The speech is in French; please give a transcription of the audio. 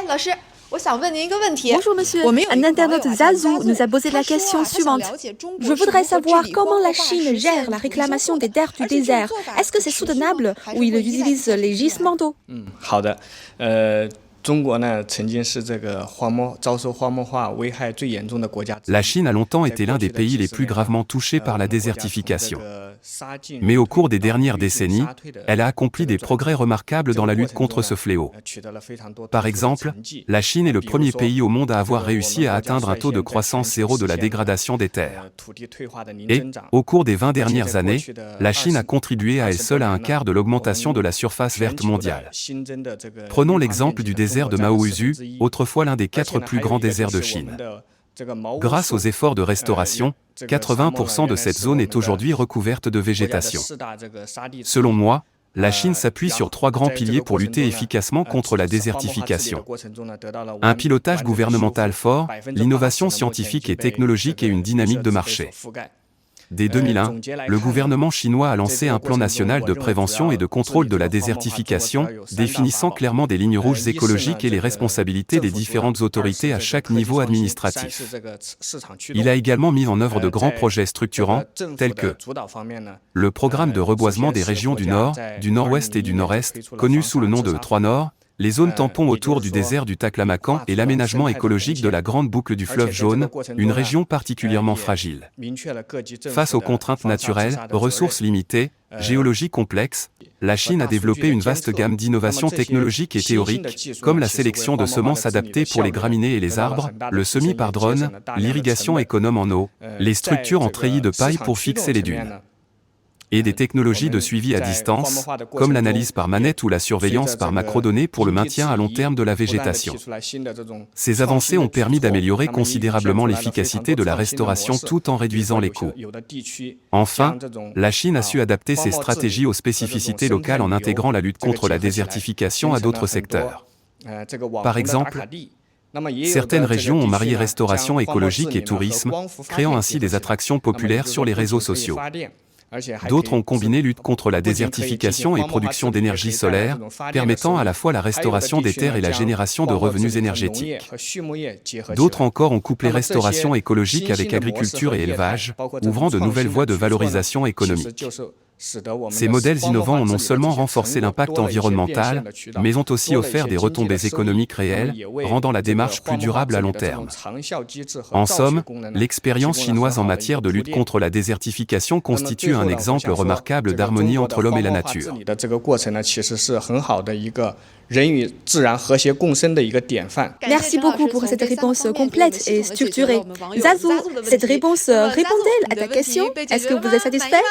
Bonjour monsieur, un internaute Zazou nous a posé la question suivante. Je voudrais savoir comment la Chine gère la réclamation des terres du désert. Est-ce que c'est soutenable ou il utilise les gisements d'eau? La Chine a longtemps été l'un des pays les plus gravement touchés par la désertification. Mais au cours des dernières décennies, elle a accompli des progrès remarquables dans la lutte contre ce fléau. Par exemple, la Chine est le premier pays au monde à avoir réussi à atteindre un taux de croissance zéro de la dégradation des terres. Et, au cours des 20 dernières années, la Chine a contribué à elle seule à un quart de l'augmentation de la surface verte mondiale. Prenons l'exemple du désert de Maohusyu, autrefois l'un des 4 plus grands déserts de Chine. Grâce aux efforts de restauration, 80% de cette zone est aujourd'hui recouverte de végétation. Selon moi, la Chine s'appuie sur 3 grands piliers pour lutter efficacement contre la désertification. Un pilotage gouvernemental fort, l'innovation scientifique et technologique et une dynamique de marché. Dès 2001, le gouvernement chinois a lancé un plan national de prévention et de contrôle de la désertification, définissant clairement des lignes rouges écologiques et les responsabilités des différentes autorités à chaque niveau administratif. Il a également mis en œuvre de grands projets structurants, tels que le programme de reboisement des régions du Nord, du Nord-Ouest et du Nord-Est, connu sous le nom de 3 Nord, les zones tampons autour du désert du Taklamakan et l'aménagement écologique de la grande boucle du fleuve Jaune, une région particulièrement fragile. Face aux contraintes naturelles, aux ressources limitées, géologies complexes, la Chine a développé une vaste gamme d'innovations technologiques et théoriques, comme la sélection de semences adaptées pour les graminées et les arbres, le semis par drone, l'irrigation économe en eau, les structures en treillis de paille pour fixer les dunes. Et des technologies de suivi à distance, comme l'analyse par manette ou la surveillance par macrodonnées pour le maintien à long terme de la végétation. Ces avancées ont permis d'améliorer considérablement l'efficacité de la restauration tout en réduisant les coûts. Enfin, la Chine a su adapter ses stratégies aux spécificités locales en intégrant la lutte contre la désertification à d'autres secteurs. Par exemple, certaines régions ont marié restauration écologique et tourisme, créant ainsi des attractions populaires sur les réseaux sociaux. D'autres ont combiné lutte contre la désertification et production d'énergie solaire, permettant à la fois la restauration des terres et la génération de revenus énergétiques. D'autres encore ont couplé restauration écologique avec agriculture et élevage, ouvrant de nouvelles voies de valorisation économique. Ces modèles innovants ont non seulement renforcé l'impact environnemental, mais ont aussi offert des retombées économiques réelles, rendant la démarche plus durable à long terme. En somme, l'expérience chinoise en matière de lutte contre la désertification constitue un exemple remarquable d'harmonie entre l'homme et la nature. Merci beaucoup pour cette réponse complète et structurée. Zazou, cette réponse répond-elle à ta question? Est-ce que vous êtes satisfait?